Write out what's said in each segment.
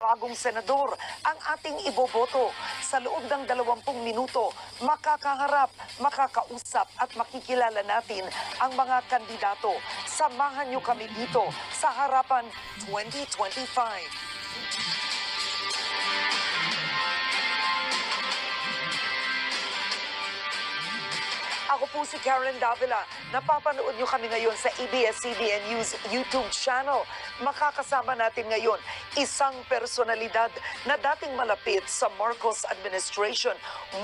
bagong senador ang ating iboboto. Sa loob ng 20 minuto, makakaharap, makakausap at makikilala natin ang mga kandidato. Samahan niyo kami dito sa Harapan 2025. Ako po si Karen Davila. Napapanood nyo kami ngayon sa ABS-CBN News YouTube channel. Makakasama natin ngayon isang personalidad na dating malapit sa Marcos administration.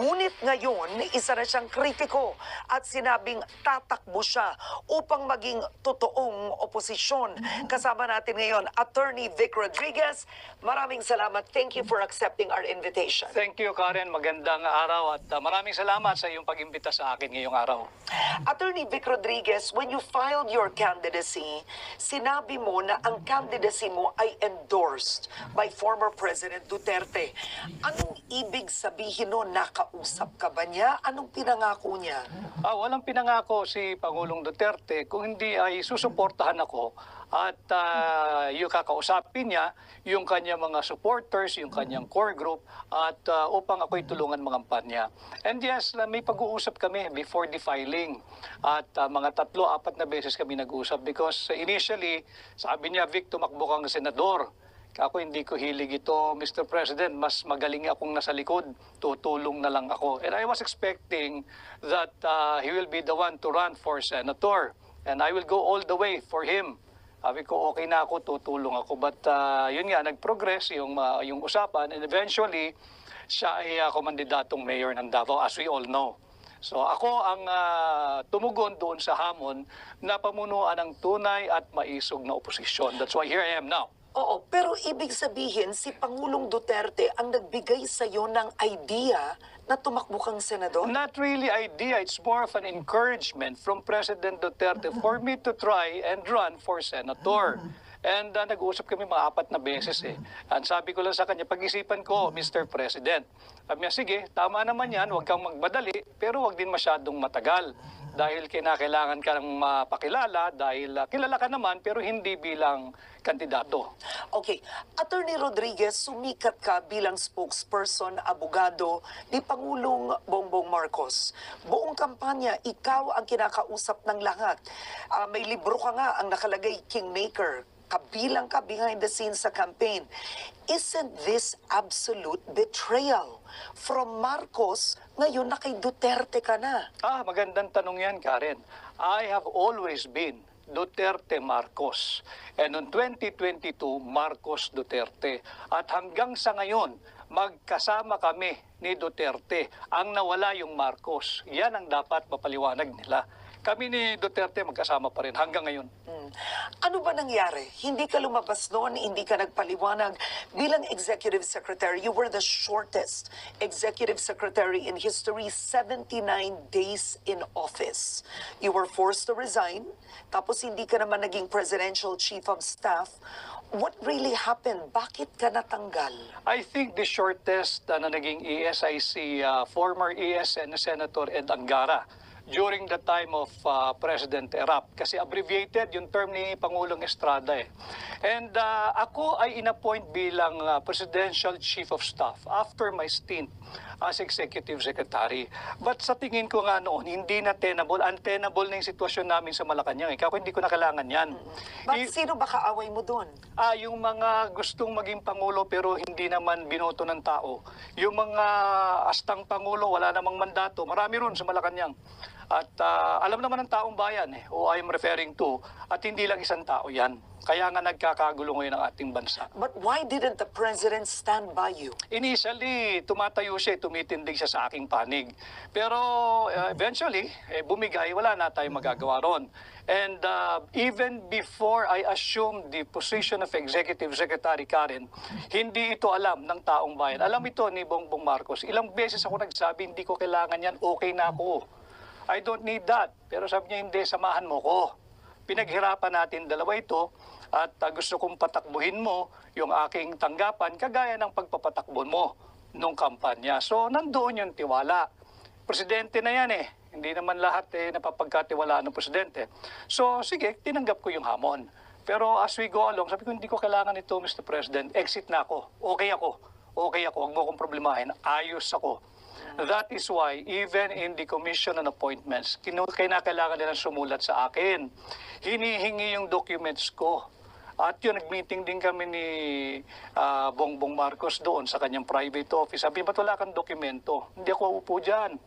Ngunit ngayon, isa na siyang kritiko at sinabing tatakbo siya upang maging totoong oposisyon. Kasama natin ngayon, Attorney Vic Rodriguez. Maraming salamat. Thank you for accepting our invitation. Thank you, Karen. Magandang araw at maraming salamat sa iyong pag-imbita sa akin ngayong araw. Attorney Vic Rodriguez, when you filed your candidacy, sinabi mo na ang candidacy mo ay endorsed by former President Duterte. Anong ibig sabihin nun? Nakausap ka ba niya? Anong pinangako niya? Walang pinangako si Pangulong Duterte kung hindi ay susuportahan ako at yung kakausapin niya, yung kanyang mga supporters, yung kanyang core group, at upang ako'y tulungan mangampanya. And yes, may pag-uusap kami before the filing. At mga 3-4 na beses kami nag-usap because initially, sabi niya, Vic, tumakbo kang senador. Ako hindi ko hilig ito, Mr. President, mas magaling akong nasa likod, tutulong na lang ako. And I was expecting that he will be the one to run for senator. And I will go all the way for him. Sabi ko, okay na ako, tutulong ako. But yun nga, nag-progress yung usapan. And eventually, siya ay kumandidatong mayor ng Davao, as we all know. So ako ang tumugon doon sa hamon na pamunuan ng tunay at maisog na oposisyon. That's why here I am now. Oo, pero ibig sabihin, si Pangulong Duterte ang nagbigay sa iyo ng idea na tumakbo kang senador? Not really idea. It's more of an encouragement from President Duterte for me to try and run for senator. And nag-uusap kami mga 4 na beses eh. And sabi ko lang sa kanya, pag-isipan ko, Mr. President. Sabi niya, sige, tama naman yan, huwag kang magmadali, pero huwag din masyadong matagal. Dahil kinakailangan ka ng mapakilala, dahil kilala ka naman, pero hindi bilang kandidato. Okay. Attorney Rodriguez, sumikat ka bilang spokesperson, abogado ni Pangulong Bongbong Marcos. Buong kampanya, ikaw ang kinakausap ng lahat. May libro ka nga ang nakalagay Kingmaker. Kabilang ka behind the scenes sa campaign. Isn't this absolute betrayal? From Marcos, ngayon na kay Duterte ka na. Magandang tanong yan, Karen. I have always been Duterte Marcos. And noong 2022, Marcos Duterte. At hanggang sa ngayon, magkasama kami ni Duterte. Ang nawala yung Marcos. Yan ang dapat mapaliwanag nila. Kami ni Duterte magkasama pa rin hanggang ngayon. Ano ba nangyari? Hindi ka lumabas noon, hindi ka nagpaliwanag. Bilang Executive Secretary, you were the shortest Executive Secretary in history, 79 days in office. You were forced to resign, tapos hindi ka naman naging Presidential Chief of Staff. What really happened? Bakit ka natanggal? I think the shortest na naging ESIC, former ESN Senator Ed Angara, during the time of President Erap. Kasi abbreviated yung term ni Pangulong Estrada eh. And ako ay inappoint bilang Presidential Chief of Staff after my stint as Executive Secretary. But sa tingin ko nga noon, hindi na untenable na yung sitwasyon namin sa Malacanang. Kaya hindi ko na kailangan yan. Bakit sino ba kaaway mo doon? Yung mga gustong maging Pangulo pero hindi naman binoto ng tao. Yung mga astang Pangulo, wala namang mandato. Marami ron sa Malacanang. At alam naman ng taong bayan who I'm referring to, at hindi lang isang tao yan. Kaya nga nagkakagulo ngayon ang ating bansa. But why didn't the President stand by you? Initially, tumatayo siya, tumitindig siya sa aking panig. Pero eventually, bumigay, wala na tayong magagawa ron. And even before I assumed the position of Executive Secretary, Karen, hindi ito alam ng taong bayan. Alam ito ni Bongbong Marcos. Ilang beses ako nagsabi, hindi ko kailangan yan, okay na ako. I don't need that. Pero sabi niya, hindi, samahan mo ko. Pinaghirapan natin dalawa ito at gusto kong patakbuhin mo yung aking tanggapan kagaya ng pagpapatakbo mo nung kampanya. So, nandoon yung tiwala. Presidente na yan eh. Hindi naman lahat napapagkatiwalaan ng presidente. So, sige, tinanggap ko yung hamon. Pero as we go along, sabi ko, hindi ko kailangan ito, Mr. President. Exit na ako. Okay ako. Okay ako. Huwag mo akong problemahin. Ayos ako. That is why, even in the commission on appointments, kailangan nilang sumulat sa akin. Hinihingi yung documents ko. At yun, nag-meeting din kami ni Bongbong Marcos doon sa kanyang private office. Sabi, ba't wala kang dokumento? Hindi ako upo dyan.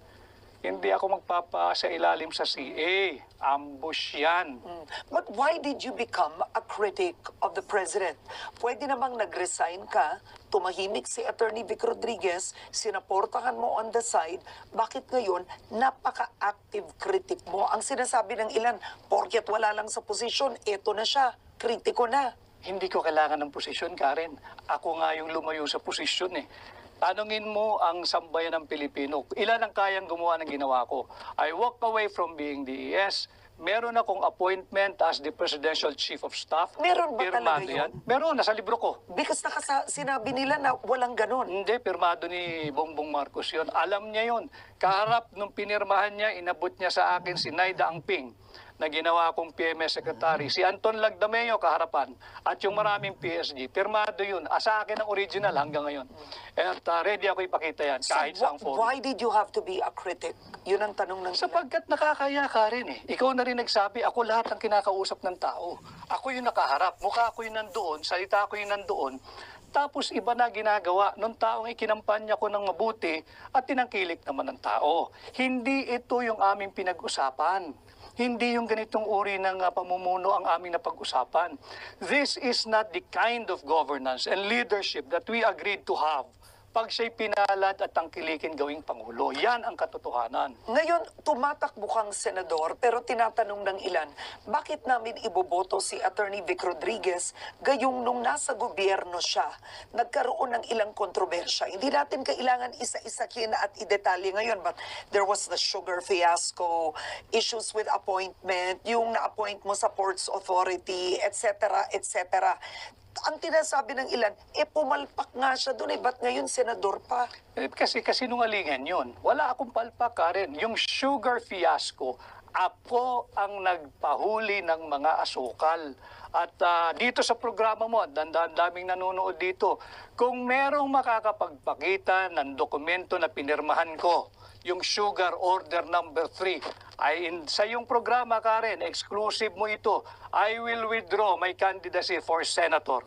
Hindi ako magpapa sa ilalim sa CA. Ambush yan. But why did you become a critic of the president? Pwede namang nag-resign ka, tumahimik si Attorney Vic Rodriguez, sinaportahan mo on the side, bakit ngayon napaka-active critic mo? Ang sinasabi ng ilan, porket wala lang sa posisyon, eto na siya, kritiko na. Hindi ko kailangan ng posisyon, Karen. Ako nga yung lumayo sa posisyon eh. Tanungin mo ang sambayan ng Pilipino. Ilan ang kayang gumawa ng ginawa ko? I walk away from being DES. Meron akong appointment as the Presidential Chief of Staff. Meron ba talaga Pirmado yun? Meron, nasa libro ko. Because sinabi nila na walang ganon. Hindi, pirmado ni Bongbong Marcos yun. Alam niya yun. Kaharap nung pinirmahan niya, inabot niya sa akin si Naida Angping na ginawa kong PMS Secretary. Si Anton Lagdameo kaharapan. At yung maraming PSG. Pirmado yun. Sa akin ang original hanggang ngayon. At ready ako ipakita yan kahit So, sa forum. why did you have to be a critic? Yun ang tanong ng ilan. Sapagkat nakakaya ka rin eh. Ikaw na rin nagsabi, ako lahat ang kinakausap ng tao. Ako yung nakaharap, mukha ko yung nandoon, salita ko yung nandoon. Tapos iba na ginagawa nung taong ikinampanya ko ng mabuti at tinangkilik naman ng tao. Hindi ito yung aming pinag-usapan. Hindi yung ganitong uri ng pamumuno ang aming napag-usapan. This is not the kind of governance and leadership that we agreed to have pag siya'y pinalad at tangkilikin gawing Pangulo. Yan ang katotohanan. Ngayon, tumatakbo kang senador pero tinatanong ng ilan, bakit namin iboboto si Attorney Vic Rodriguez gayong nung nasa gobyerno siya? Nagkaroon ng ilang kontrobersya. Hindi natin kailangan isa-isakin at idetalye ngayon, but there was the sugar fiasco, issues with appointment, yung na-appoint mo sa Ports Authority, etc., etc. Ang tinasabi ng ilan, pumalpak nga siya doon ba't ngayon senador pa? Kasi sinungalingan yun. Wala akong palpak, Karen. Yung sugar fiasco, ako ang nagpahuli ng mga asukal. At dito sa programa mo, daming nanonood dito, kung merong makakapagpakita ng dokumento na pinirmahan ko, yung Sugar Order number 3, ay sa iyong programa, Karen, exclusive mo ito, I will withdraw my candidacy for senator.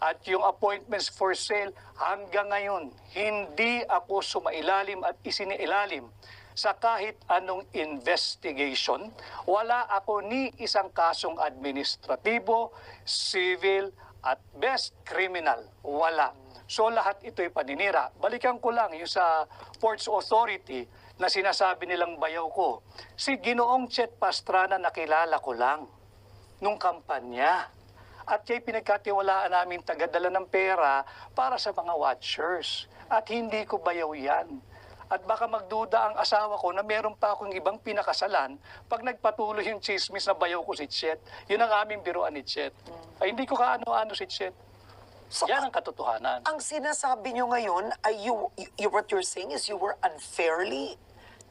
At yung appointments for sale, hanggang ngayon, hindi ako sumailalim at isiniilalim sa kahit anong investigation. Wala ako ni isang kasong administratibo, civil, at best criminal. Wala. So lahat ito'y paninira. Balikan ko lang yung sa Ports Authority na sinasabi nilang bayaw ko. Si Ginoong Chet Pastrana nakilala ko lang nung kampanya. At kaya pinagkatiwalaan namin tagadala ng pera para sa mga watchers. At hindi ko bayaw yan. At baka magduda ang asawa ko na meron pa akong ibang pinakasalan pag nagpatuloy yung chismis na bayaw ko si Chet. Yun ang aming biruan ni Chet. Ay hindi ko kaano-ano si Chet. So, Yan ang katotohanan. ang sinasabi nyo ngayon ay what you're saying is you were unfairly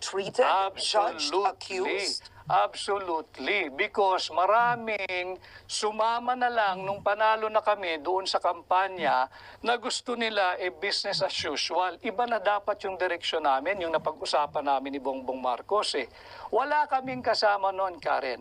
treated, judged, accused? Absolutely. Because maraming sumama na lang nung panalo na kami doon sa kampanya na gusto nila business as usual. Iba na dapat yung direksyon namin, yung napag-usapan namin ni Bongbong Marcos Wala kaming kasama noon, Karen.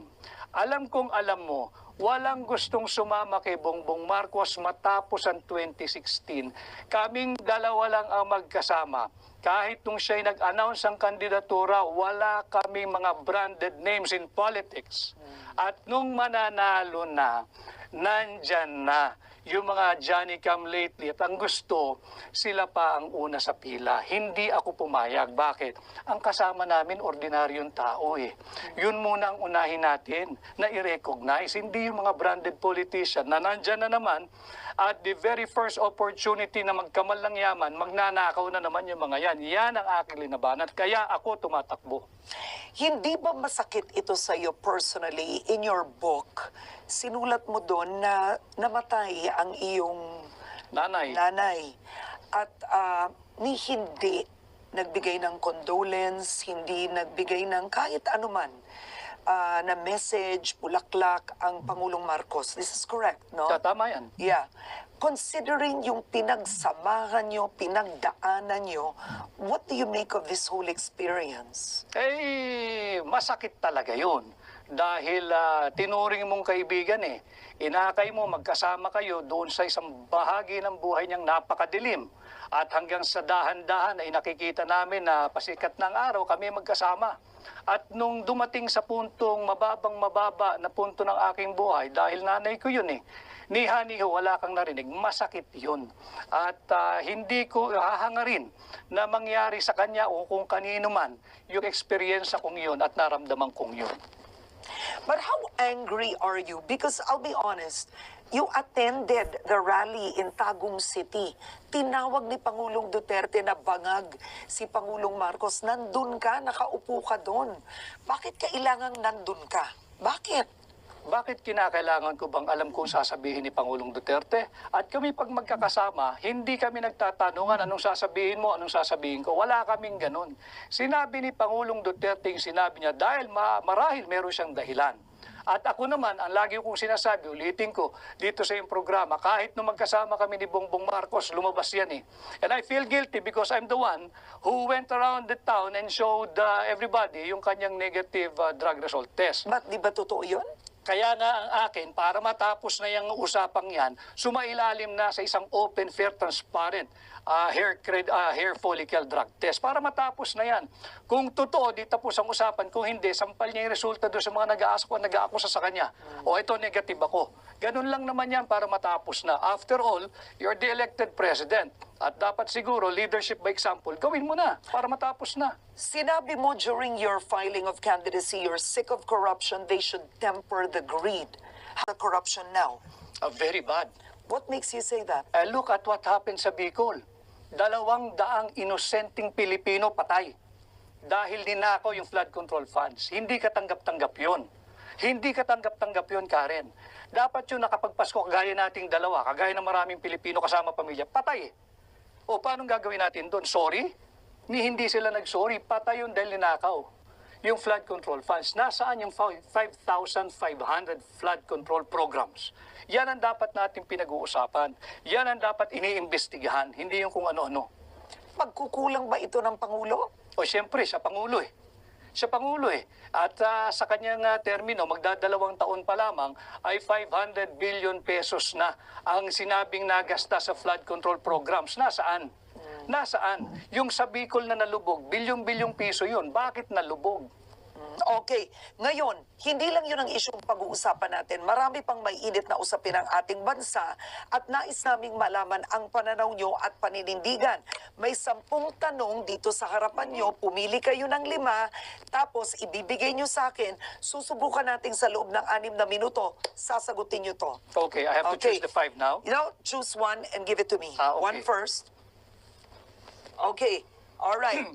Alam kong alam mo, walang gustong sumama kay Bongbong Marcos matapos ang 2016. Kaming dalawa lang ang magkasama. Kahit nung siya'y nag-announce ang kandidatura, wala kaming mga branded names in politics. At nung mananalo na, nandyan na yung mga Johnny come lately. At ang gusto, sila pa ang una sa pila. Hindi ako pumayag. Bakit? Ang kasama namin, ordinaryong tao Yun muna ang unahin natin na i-recognize. Hindi yung mga branded politician na nandyan na naman at the very first opportunity na magkamal ng yaman, magnanakaw na naman yung mga yan. Yan ang aking linabanan. Kaya ako tumatakbo. Hindi ba masakit ito sa iyo personally? In your book, sinulat mo doon na namatay ang iyong nanay. At ni hindi nagbigay ng condolence, hindi nagbigay ng kahit anuman. na message, bulaklak ang Pangulong Marcos. This is correct, no? Tama yan. Yeah. Considering yung pinagsamahan nyo, pinagdaanan nyo, what do you make of this whole experience? Masakit talaga yun. Dahil tinuring mong kaibigan inakay mo, magkasama kayo doon sa isang bahagi ng buhay niyang napakadilim. At hanggang sa dahan-dahan ay nakikita namin na pasikat ng araw kami magkasama. At nung dumating sa puntong mababang-mababa na punto ng aking buhay, dahil nanay ko yun niha-niho, wala kang narinig, masakit yun. At hindi ko hahangarin na mangyari sa kanya o kung kanino man yung experience kong yun at naramdaman kong yun. But how angry are you? Because I'll be honest, you attended the rally in Tagum City. Tinawag ni Pangulong Duterte na bangag si Pangulong Marcos. Nandun ka, nakaupo ka doon. Bakit kailangang nandun ka? Bakit? Bakit kinakailangan ko bang alam kung sasabihin ni Pangulong Duterte? At kami pag magkakasama, hindi kami nagtatanungan anong sasabihin mo, anong sasabihin ko. Wala kaming ganun. Sinabi ni Pangulong Duterte yung sinabi niya dahil marahil meron siyang dahilan. At ako naman, ang lagi kong sinasabi, ulitin ko, dito sa iyong programa, kahit nung magkasama kami ni Bongbong Marcos, lumabas yan And I feel guilty because I'm the one who went around the town and showed everybody yung kanyang negative drug result test. Ba't di ba totoo yun? Kaya nga ang akin, para matapos na yung usapang yan, sumailalim na sa isang open, fair, transparent hair follicle drug test. Para matapos na yan. Kung totoo, di tapos ang usapan. Kung hindi, sampal niya yung resulta doon sa mga nag-aakusa sa kanya. O ito, negative ako. Ganun lang naman yan para matapos na. After all, you're the elected president. At dapat siguro, leadership by example, gawin mo na para matapos na. Sinabi mo during your filing of candidacy, you're sick of corruption, they should temper the greed. The corruption now. Very bad. What makes you say that? Look at what happened sa Bicol. 200 inosenteng Pilipino patay. Dahil ninakaw yung flood control funds. Hindi katanggap-tanggap yun. Hindi katanggap-tanggap yun, Karen. Dapat yun nakapagpasko, kagaya nating dalawa, kagaya ng maraming Pilipino kasama pamilya, patay. O paano gagawin natin doon? Sorry? Hindi sila nag-sorry. Patay yun dahil ninakaw. Yung flood control funds. Nasaan yung 5,500 flood control programs? Yan ang dapat natin pinag-uusapan. Yan ang dapat iniimbestigahan. Hindi yung kung ano-ano. Pagkukulang ba ito ng Pangulo? O siyempre, siya Pangulo Siya Pangulo At sa kanyang termino, magdadalawang taon pa lamang, ay 500 billion pesos na ang sinabing nagasta sa flood control programs. Nasaan? Nasaan? Yung sa Bicol na nalubog, bilyong-bilyong piso yun. Bakit nalubog? Okay. Ngayon, hindi lang yun ang isyong pag-uusapan natin. Marami pang may init na usapin ang ating bansa at nais naming malaman ang pananaw nyo at paninindigan. May 10 tanong dito sa harapan nyo. Pumili kayo ng 5, tapos ibibigay nyo sa akin. Susubukan natin sa loob ng 6 na minuto. Sasagutin nyo to. Okay, I have to choose the 5 now. Choose one and give it to me. Okay. One first. Okay. All right.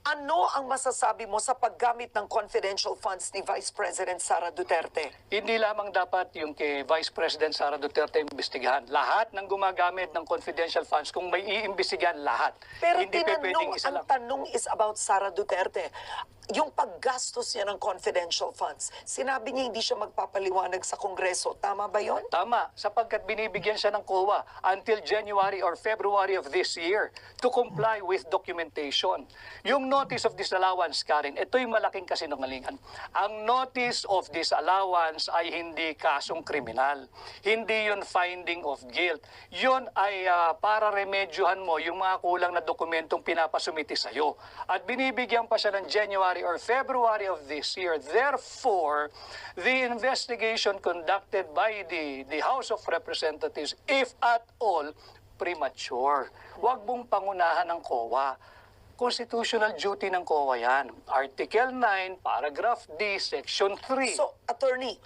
Ano ang masasabi mo sa paggamit ng confidential funds ni Vice President Sara Duterte? Hindi lamang dapat yung kay Vice President Sara Duterte imbestigahan. Lahat ng gumagamit ng confidential funds, kung may iimbestigahan, lahat. Pero hindi pwedeng isa lang. ang tanong is about Sara Duterte. Yung paggastos niya ng confidential funds, sinabi niya hindi siya magpapaliwanag sa Kongreso. Tama ba yon? Tama, sapagkat binibigyan siya ng COA until January or February of this year to comply with documentation. Yung notice of disallowance, Karen, ito yung malaking kasinungalingan. Ang notice of disallowance ay hindi kasong kriminal. Hindi yun finding of guilt. Yun ay para remedyohan mo yung mga kulang na dokumentong pinapasumiti sa'yo. At binibigyan pa siya ng January or February of this year. Therefore, the investigation conducted by the House of Representatives, if at all, premature. Huwag mong pangunahan ng COA. Constitutional duty ng COA yan. Article 9, Paragraph D, Section 3. So, Attorney,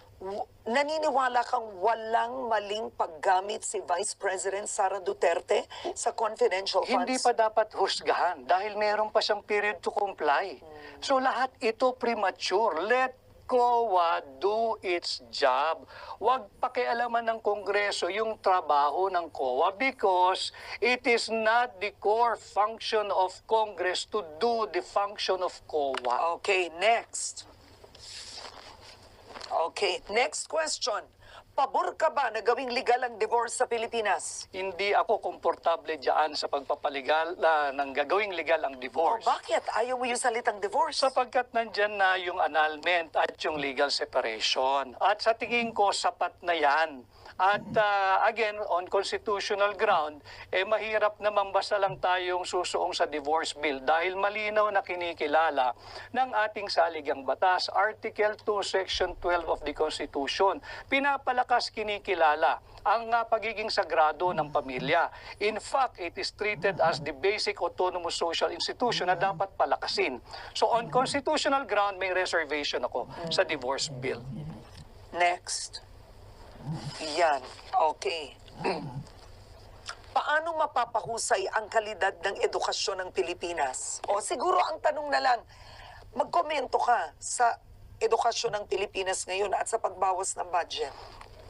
naniniwala kang walang maling paggamit si Vice President Sara Duterte sa confidential funds? Hindi pa dapat husgahan dahil meron pa siyang period to comply. So lahat ito premature. Let COA do its job. Huwag pakialaman ng Kongreso yung trabaho ng COA because it is not the core function of Congress to do the function of COA. Okay, next. Okay, next question. Pabor ka ba na gawing legal ang divorce sa Pilipinas? Hindi ako komportable diyan sa pagpapalegal ng gagawing legal ang O divorce. bakit? Ayaw mo yung salitang divorce? Sapagkat nandyan na yung annulment at yung legal separation. At sa tingin ko, sapat na yan. At again, on constitutional ground, mahirap naman basta lang tayong susuong sa divorce bill dahil malinaw na kinikilala ng ating saligang batas, Article 2, Section 12 of the Constitution. Pinapalakas kinikilala ang pagiging sagrado ng pamilya. In fact, it is treated as the basic autonomous social institution na dapat palakasin. So on constitutional ground, may reservation ako sa divorce bill. Next. Yan. Okay. Paano mapapahusay ang kalidad ng edukasyon ng Pilipinas? O siguro ang tanong na lang, magkomento ka sa edukasyon ng Pilipinas ngayon at sa pagbawas ng budget.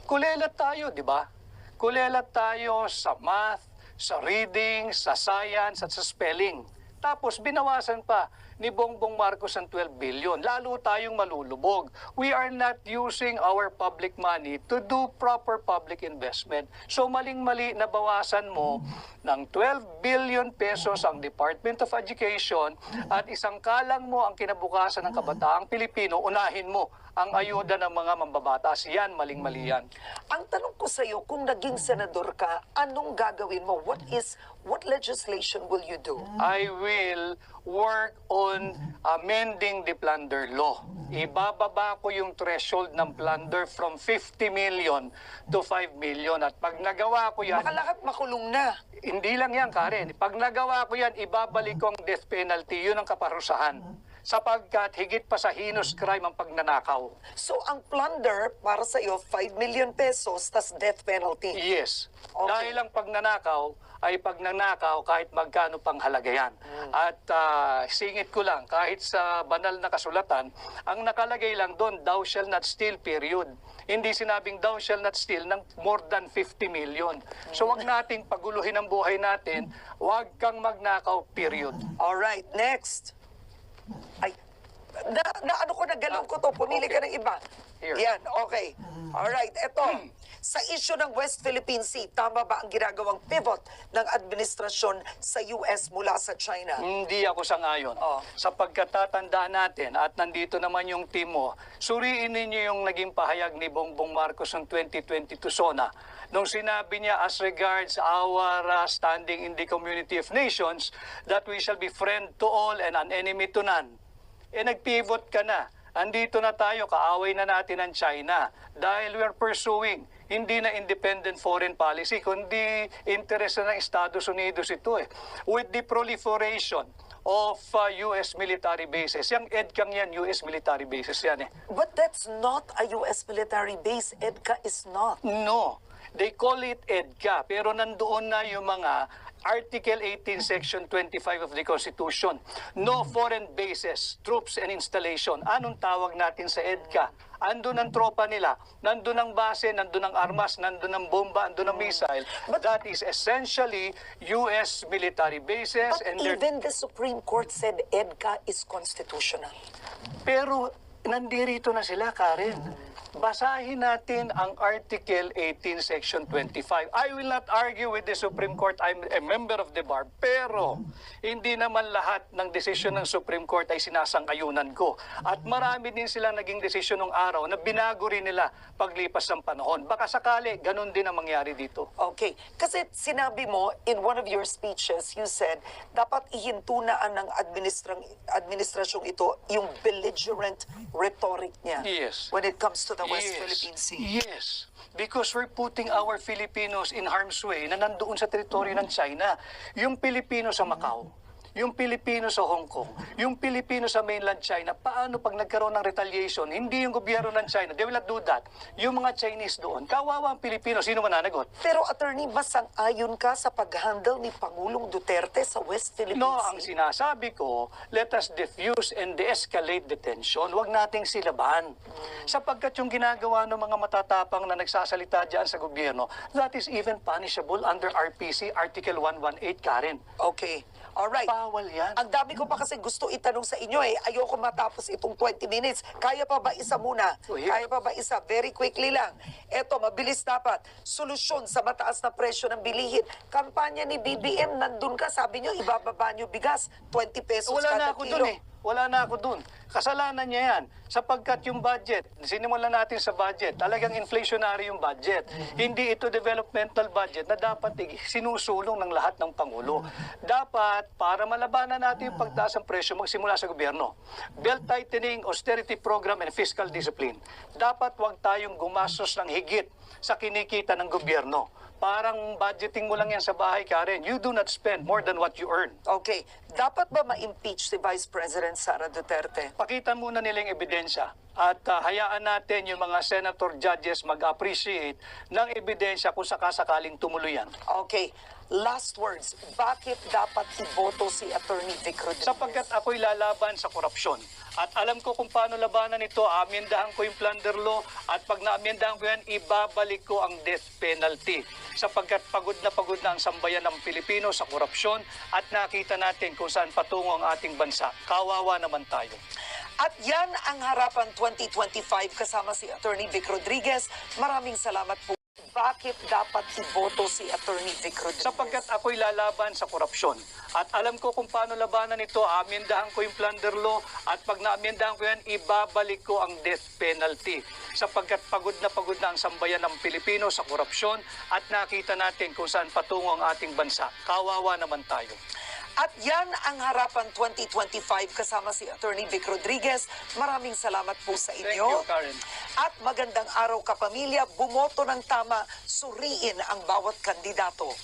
Kulelat tayo, di ba? Kulelat tayo sa math, sa reading, sa science, at sa spelling. Tapos binawasan pa ni Bongbong Marcos ang 12 billion. Lalo tayong malulubog. We are not using our public money to do proper public investment. So maling-mali na bawasan mo ng 12 billion pesos ang Department of Education at isang kalang mo ang kinabukasan ng kabataang Pilipino, unahin mo ang ayuda ng mga mambabatas. Yan, maling-mali yan. Ang tanong ko sa iyo, kung naging senador ka, anong gagawin mo? What legislation will you do? I will work on amending the plunder law. Ibababa ko yung threshold ng plunder from 50 million to 5 million. At pag nagawa ko yan, Baka lahat makulong na. hindi lang yan, Karen. Pag nagawa ko yan, ibabalik ko ang death penalty. Yun ang kaparusahan. Sapagkat higit pa sa heinous crime ang pagnanakaw. So ang plunder para sa iyo 5 million pesos tas death penalty. Yes. Okay. Dahil ang pagnanakaw ay pagnanakaw kahit magkano pang halaga yan. At singit ko lang, kahit sa banal na kasulatan, ang nakalagay lang doon, thou shall not steal, period. Hindi sinabing thou shall not steal ng more than 50 million. So wag nating paguluhin ang buhay natin, wag kang magnakaw, period. All right, next. Ay, ano ko, nagalong ko to. Pumili ka ng iba. Here. Yan, okay. Alright, eto. Sa issue ng West Philippine Sea, tama ba ang ginagawang pivot ng administrasyon sa US mula sa China? Hindi ako sangayon. Sapagkat tatandaan natin at nandito naman yung team mo, suriin ninyo yung naging pahayag ni Bongbong Marcos noong 2022 SONA. Nung sinabi niya as regards our standing in the community of nations, that we shall be friend to all and an enemy to none. Nag-pivot ka na. Andito na tayo, kaaway na natin ang China dahil we are pursuing hindi na independent foreign policy, kundi interest ng Estados Unidos ito eh. With the proliferation of U.S. military bases. Yung EDCAM yan, U.S. military bases yan eh. But that's not a US military base. EDCA is not. No, they call it EDCA, pero nandoon na yung mga Article 18, Section 25 of the Constitution. No foreign bases, troops and installation. Anong tawag natin sa EDCA? Andun ang tropa nila, nandun ang base, nandun ang armas, nandun ang bomba, nandun ang missile. But that is essentially U.S. military bases. But and even the Supreme Court said EDCA is constitutional. Pero nandirito na sila, Karen. Basahin natin ang Article 18, Section 25. I will not argue with the Supreme Court. I'm a member of the bar. Pero hindi naman lahat ng desisyon ng Supreme Court ay sinasang-ayunan ko. At marami din silang naging desisyon ng araw na binago rin nila paglipas ng panahon. Baka sakali, ganun din ang mangyari dito. Okay. Kasi sinabi mo, in one of your speeches, you said, dapat ihintunaan ng administrasyong ito yung belligerent rhetoric niya. Yes. When it comes to the West Yes. Philippine Sea. Yes. Because we're putting our Filipinos in harm's way na nandoon sa teritoryo ng China. Yung Pilipino sa Macau, yung Pilipino sa Hong Kong, yung Pilipino sa mainland China, paano pag nagkaroon ng retaliation, hindi yung gobyerno ng China, they will not do that. Yung mga Chinese doon, kawawa ang Pilipino, sino mananagot? Pero attorney, masang-ayon ka sa pag-handle ni Pangulong Duterte sa West Philippine No, Sea? ang sinasabi ko, let us diffuse and de-escalate the tension. Huwag nating silaban. Sapagkat yung ginagawa ng mga matatapang na nagsasalita dyan sa gobyerno, that is even punishable under RPC Article 118, Karen. Okay. All right. bawal yan. Ang dami ko pa kasi gusto itanong sa inyo eh. Ayoko matapos itong 20 minutes. Kaya pa ba isa muna? Oh, yeah. Kaya pa ba isa? Very quickly lang. Eto, mabilis dapat. Solusyon sa mataas na presyo ng bilihin. Kampanya ni BBM, nandun ka. Sabi nyo, ibababa nyo bigas. 20 pesos Wala na kada ako kilo. dun eh. Wala na ako dun. Kasalanan niya yan. Sapagkat yung budget, sinimulan natin sa budget, talagang inflationary yung budget. Hindi ito developmental budget na dapat sinusulong ng lahat ng Pangulo. Dapat, para malabanan natin yung pagtaas ng presyo, magsimula sa gobyerno. Belt tightening, austerity program, and fiscal discipline. Dapat wag tayong gumastos ng higit sa kinikita ng gobyerno. Parang budgeting mo lang yan sa bahay, Karen. You do not spend more than what you earn. Okay. Dapat ba ma-impeach si Vice President Sara Duterte? Pakita muna nila yung ebidensya at hayaan natin yung mga senator judges mag-appreciate ng ebidensya kung sakasakaling tumuloy yan. Okay. Last words. Bakit dapat iboto si Attorney Vic Rodriguez? Sapagkat ako'y lalaban sa korupsyon. At alam ko kung paano labanan ito, amendahan ko yung plunder law at pag na-amendahan ko yan, ibabalik ko ang death penalty. Sapagkat pagod na ang sambayan ng Pilipino sa korupsyon at nakita natin kung saan patungo ang ating bansa. Kawawa naman tayo. At yan ang Harapan 2025 kasama si Attorney Vic Rodriguez. Maraming salamat po. Bakit dapat iboto si Attorney Vic Rodriguez? Sapagkat ako'y lalaban sa korupsyon. At alam ko kung paano labanan ito, amendahan ko yung plunder law at pag na-amendahan ko yan, ibabalik ko ang death penalty. Sapagkat pagod na ang sambayan ng Pilipino sa korupsyon at nakita natin kung saan patungo ang ating bansa. Kawawa naman tayo. At yan ang Harapan 2025 kasama si Attorney Vic Rodriguez. Maraming salamat po sa Thank inyo. you, Karen. At magandang araw kapamilya. Bumoto ng tama, suriin ang bawat kandidato.